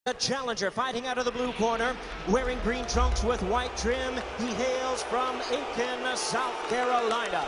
The challenger fighting out of the blue corner, wearing green trunks with white trim. He hails from Aiken, South Carolina.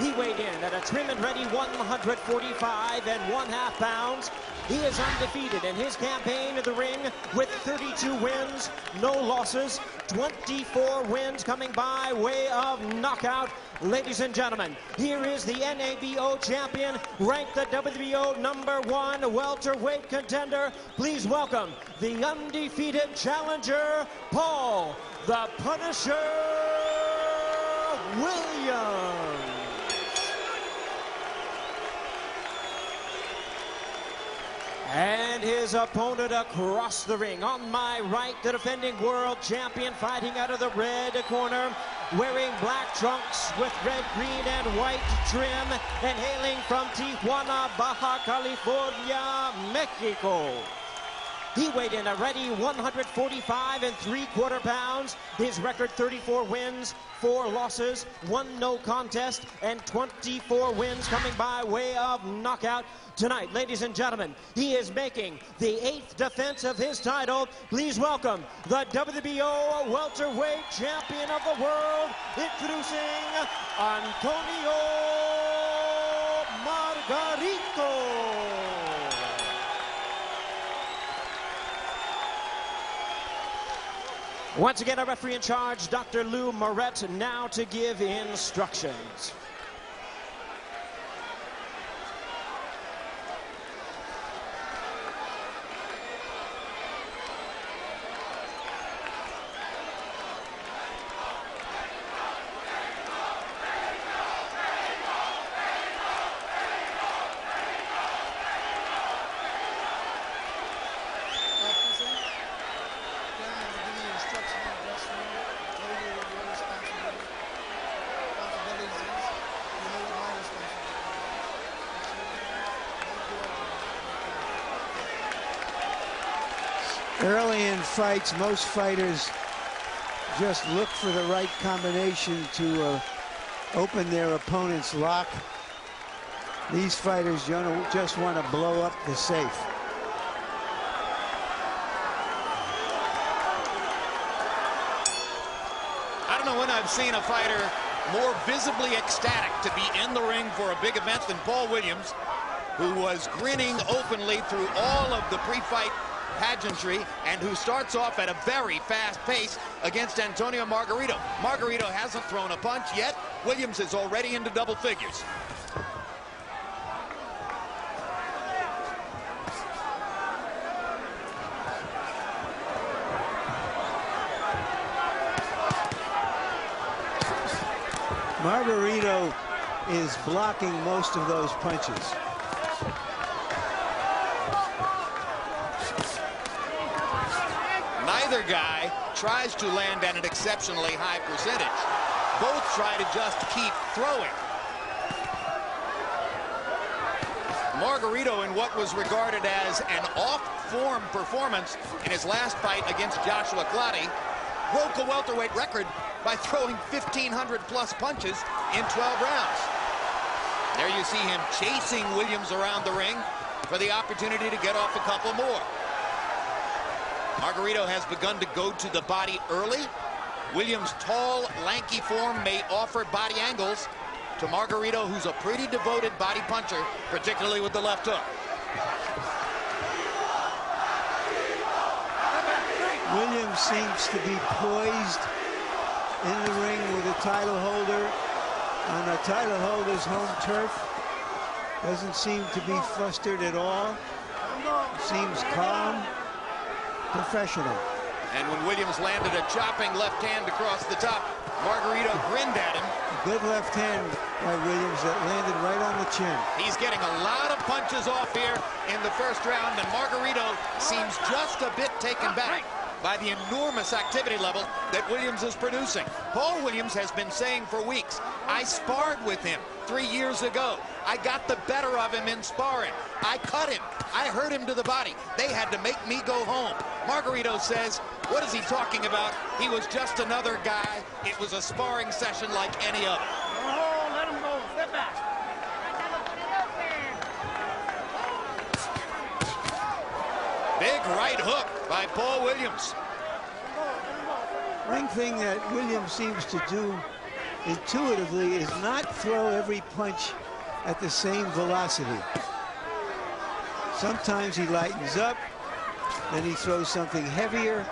He weighed in at a trim and ready 145 1/2 pounds. He is undefeated in his campaign in the ring with 32 wins, no losses, 24 wins coming by way of knockout. Ladies and gentlemen, here is the NABO champion, ranked the WBO #1 welterweight contender. Please welcome the undefeated challenger, Paul the Punisher Williams. And his opponent across the ring. On my right, the defending world champion fighting out of the red corner, wearing black trunks with red, green, and white trim, and hailing from Tijuana, Baja California, Mexico. He weighed in a ready 145 3/4 pounds. His record 34 wins, 4 losses, 1 no contest, and 24 wins coming by way of knockout. Tonight, ladies and gentlemen, he is making the 8th defense of his title. Please welcome the WBO welterweight champion of the world, introducing Antonio Margarito. Once again, our referee in charge, Dr. Lou Moret, now to give instructions. Early in fights, most fighters just look for the right combination to open their opponent's lock. These fighters just want to blow up the safe. I don't know when I've seen a fighter more visibly ecstatic to be in the ring for a big event than Paul Williams, who was grinning openly through all of the pre-fight pageantry and who starts off at a very fast pace against Antonio Margarito. Margarito hasn't thrown a punch yet. Williams is already into double figures. Margarito is blocking most of those punches. Neither guy tries to land at an exceptionally high percentage. Both try to just keep throwing. Margarito, in what was regarded as an off-form performance in his last fight against Joshua Clottey, broke a welterweight record by throwing 1,500+ punches in 12 rounds. There you see him chasing Williams around the ring for the opportunity to get off a couple more. Margarito has begun to go to the body early. Williams' tall, lanky form may offer body angles to Margarito, who's a pretty devoted body puncher, particularly with the left hook. Williams seems to be poised in the ring with a title holder on the title holder's home turf. Doesn't seem to be flustered at all. Seems calm. Professional. And when Williams landed a chopping left hand across the top, Margarito grinned at him. A good left hand by Williams that landed right on the chin. He's getting a lot of punches off here in the first round, and Margarito seems just a bit taken back by the enormous activity level that Williams is producing. Paul Williams has been saying for weeks, I sparred with him 3 years ago. I got the better of him in sparring. I cut him. I hurt him to the body. They had to make me go home. Margarito says, what is he talking about? He was just another guy. It was a sparring session like any other. Oh, let him go. Step back. Big right hook by Paul Williams. One thing that Williams seems to do intuitively is not throw every punch at the same velocity. Sometimes he lightens up, then he throws something heavier.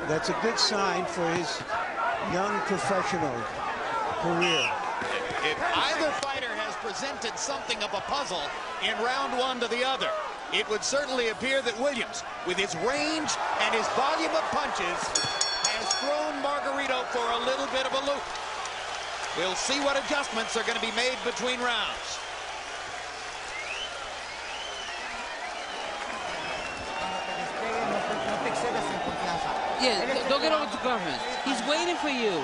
That's a good sign for his young professional career. If either fighter has presented something of a puzzle in round one to the other, it would certainly appear that Williams, with his range and his volume of punches, has thrown Margarito for a little bit of a loop. We'll see what adjustments are going to be made between rounds. Yeah, don't get over to confidence. He's waiting for you.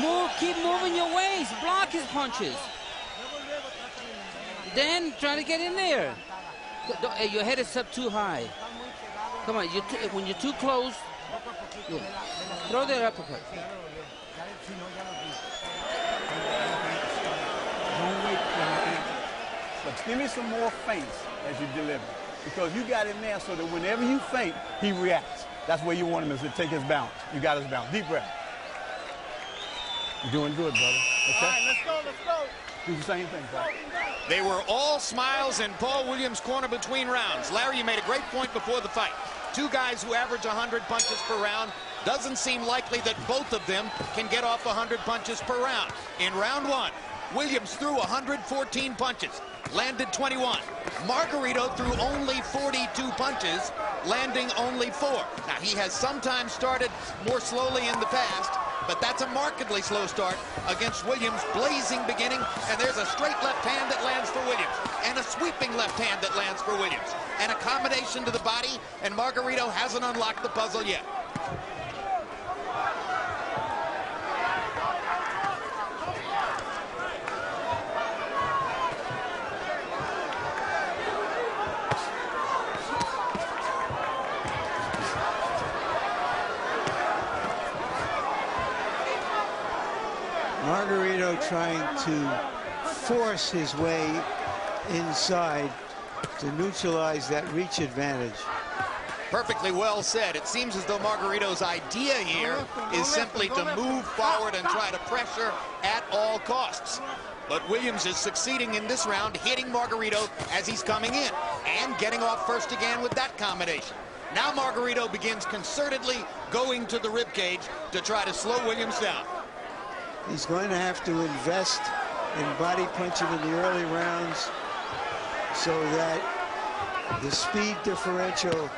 Move, keep moving your waist. Block his punches. Then try to get in there. Your head is up too high. Come on, when you're too close, yeah. Throw that uppercut. Don't wait for him. But give me some more feints as you deliver. Because you got him there so that whenever you feint, he reacts. That's where you want him, is to take his balance. You got his balance. Deep breath. You're doing good, brother. Okay? All right, let's go, let's go. Do the same thing, brother. They were all smiles in Paul Williams' corner between rounds. Larry, you made a great point before the fight. Two guys who average 100 punches per round. Doesn't seem likely that both of them can get off 100 punches per round. In round one, Williams threw 114 punches, landed 21. Margarito threw only 42 punches, landing only 4. Now, he has sometimes started more slowly in the past, but that's a markedly slow start against Williams' blazing beginning, and there's a straight left hand that lands for Williams, and a sweeping left hand that lands for Williams, and a combination to the body, and Margarito hasn't unlocked the puzzle yet. Margarito trying to force his way inside to neutralize that reach advantage. Perfectly well said. It seems as though Margarito's idea here is simply to move forward and try to pressure at all costs. But Williams is succeeding in this round, hitting Margarito as he's coming in and getting off first again with that combination. Now Margarito begins concertedly going to the ribcage to try to slow Williams down. He's going to have to invest in body punching in the early rounds so that the speed differential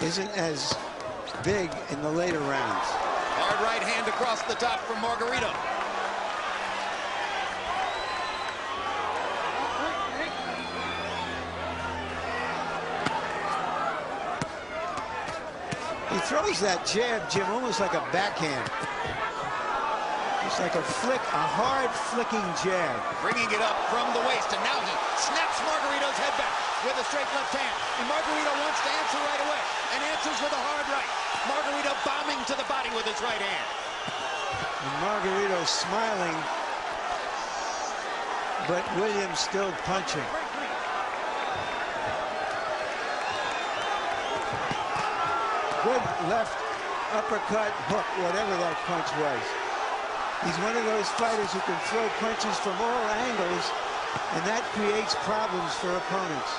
isn't as big in the later rounds. Hard right hand across the top from Margarito. He throws that jab, Jim, almost like a backhand. It's like a flick, a hard flicking jab. Bringing it up from the waist, and now he snaps Margarito's head back with a straight left hand. And Margarito wants to answer right away, and answers with a hard right. Margarito bombing to the body with his right hand. And Margarito smiling, but Williams still punching. Good left uppercut, hook, whatever that punch was. He's one of those fighters who can throw punches from all angles, and that creates problems for opponents.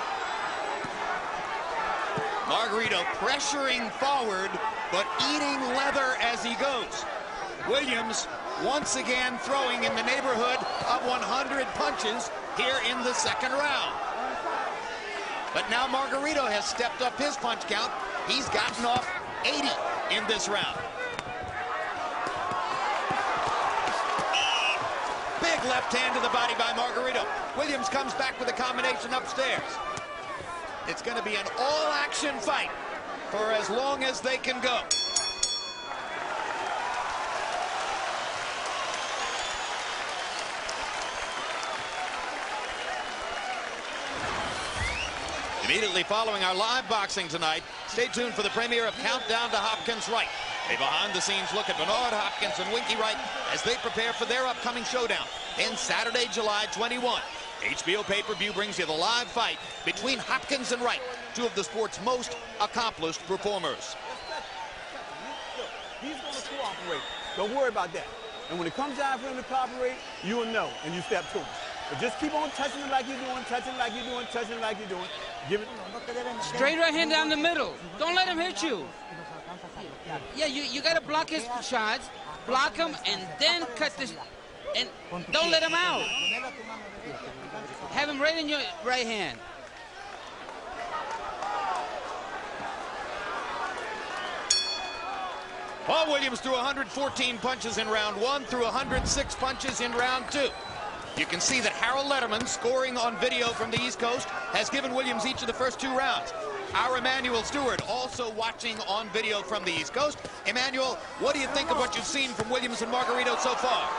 Margarito pressuring forward, but eating leather as he goes. Williams once again throwing in the neighborhood of 100 punches here in the second round. But now Margarito has stepped up his punch count. He's gotten off 80 in this round. Big left hand to the body by Margarito. Williams comes back with a combination upstairs. It's going to be an all-action fight for as long as they can go. Immediately following our live boxing tonight, stay tuned for the premiere of Countdown to Hopkins' Right. A behind-the-scenes look at Bernard Hopkins and Winky Wright as they prepare for their upcoming showdown in Saturday, July 21. HBO pay-per-view brings you the live fight between Hopkins and Wright, two of the sport's most accomplished performers. He's going to cooperate. Don't worry about that. And when it comes time for him to cooperate, you'll know, and you step to him. But just keep on touching it like you're doing, touching it like you're doing, touching it like you're doing. Give it. Straight right hand down the middle. Don't let him hit you. Yeah, you got to block his shots, block him, and then cut this, and don't let him out. Have him right in your right hand. Paul Williams threw 114 punches in round 1, threw 106 punches in round 2. You can see that Harold Letterman, scoring on video from the East Coast, has given Williams each of the first 2 rounds. Our Emmanuel Stewart also watching on video from the East Coast. Emmanuel, what do you think of what you've seen from Williams and Margarito so far?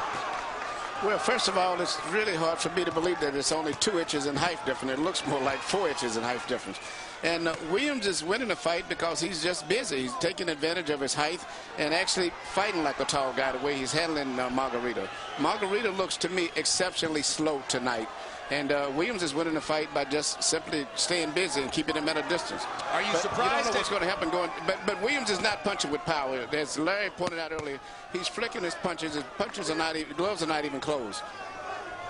Well, first of all, it's really hard for me to believe that it's only 2 inches in height difference. It looks more like 4 inches in height difference. And Williams is winning the fight because he's just busy. He's taking advantage of his height and actually fighting like a tall guy the way he's handling Margarito. Margarito looks to me exceptionally slow tonight. And Williams is winning the fight by just simply staying busy and keeping him at a distance. Are you surprised? You don't know what's going to happen going. But Williams is not punching with power. As Larry pointed out earlier, he's flicking his punches. His punches are not even, gloves are not even closed.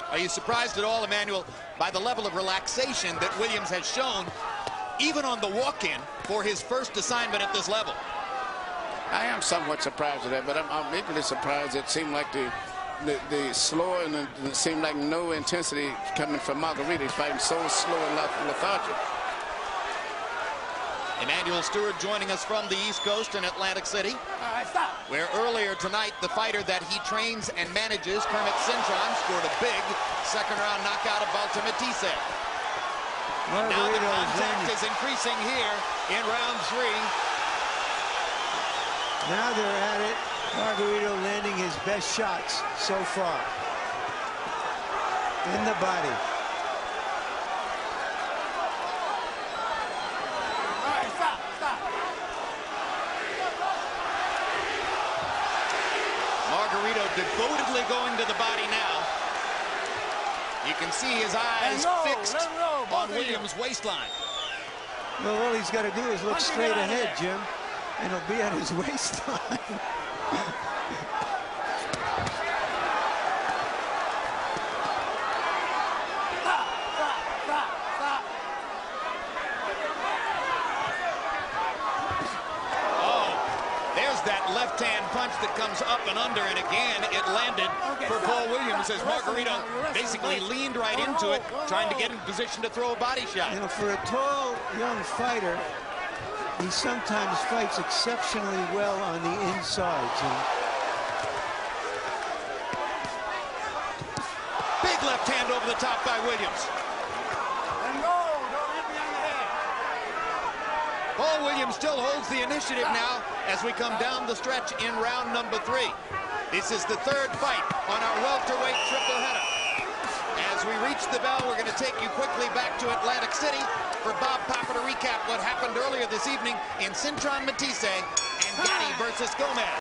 Are you surprised at all, Emmanuel, by the level of relaxation that Williams has shown, even on the walk-in, for his first assignment at this level? I am somewhat surprised at that, but I'm equally surprised. It seemed like the slow and it seemed like no intensity coming from Margarito. He's fighting so slow and lethargic. Emmanuel Stewart joining us from the East Coast in Atlantic City, where earlier tonight the fighter that he trains and manages, Kermit Cintron, scored a big second-round knockout of Baltimore. Now the contact is increasing here in round 3. Now they're at it. Margarito landing his best shots so far. In the body. Margarito devotedly going to the body now. You can see his eyes fixed on Williams' waistline. Well, all he's got to do is look straight ahead, Jim, and it'll be on his waistline. That left-hand punch that comes up and under, and again it landed for Paul Williams as Margarito basically leaned right into it, trying to get in position to throw a body shot. You know, for a tall young fighter, he sometimes fights exceptionally well on the insides. Big left hand over the top by Williams. Paul Williams still holds the initiative now as we come down the stretch in round number 3. This is the 3rd fight on our welterweight triple header. As we reach the bell, we're going to take you quickly back to Atlantic City for Bob Papa to recap what happened earlier this evening in Cintron Matisse and Gatti versus Gomez.